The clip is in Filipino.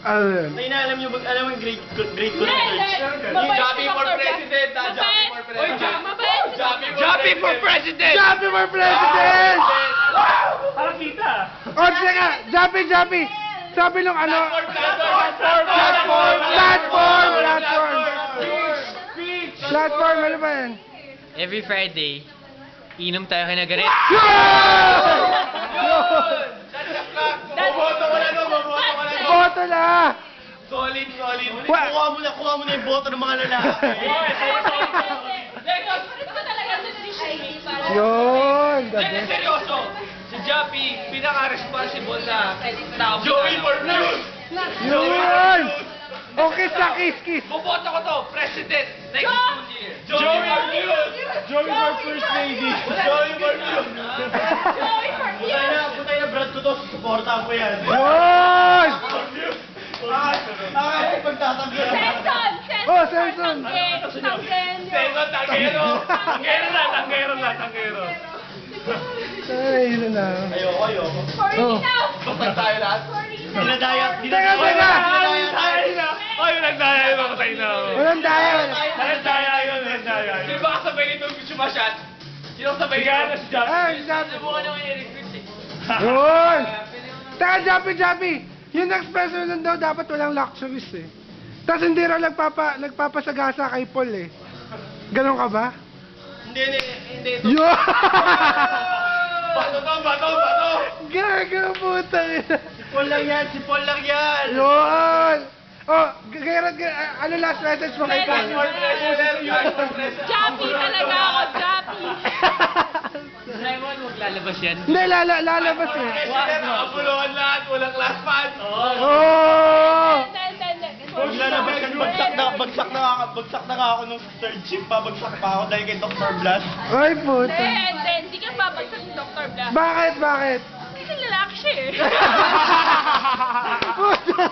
Ano yun? May inaalam nyo, alam mo yung great research? Joppy for president, ha? Joppy for president. Joppy for president! Joppy for President! Parang kita. O, sige, Joppy! Sabi nung ano? Platform, ano ba yan? Every Friday, inom tayo kinagarit. Boboto ko na to, boboto ko na to. Boto na! Solid. Kuha mo na yung boto ng mga lalaki. Yun, the Hindi, best. seryoso. Si Joppy, pinaka-responsible na tao. Joey for news! Yun! Okay sa kiss. Boboto ko to, president, next school year. Joey for news! Joey for first lady. Joey for news! Putay na brad ko to, supportahan ko yan. Yun! Pagtatanggal. Oh, Samson! Second, tanggero! Tanggero na. Ay, yun na. Ayoko. Oh. Basta tayo lahat. Dinadaya. Teka! Ay, nagdaya yun, mamatay na ako. Walang daya. Nagdaya yun. Sino ba kasabay nito sumasyat? Sino kasabay nito? Ay, Joppy. Subukan naman yung Eric Chris eh. Yun! Teka, Joppy! Yung next president daw dapat walang luxuries eh. Tapos hindi raw nagpapasagasa kay Paul eh. Ganon ka ba? Hindi. Yun! Bato! Gaga, putang ina. Si Paul lang yan. Yun! Oh, ano last message mo kay Paul? Joppy talaga ako, Joppy. Simon, maglalabas yan. Hindi, lalabas eh. Nakapuluhan lahat, walang class fan. Oh! Maglalabas ka, bagsak na nga ako nung third shift, babagsak pa ako dahil kay Dr. Blas. Ay, puta. Hindi ka babagsak ni Dr. Black. Bakit? Kasi lalaki siya eh. Puta.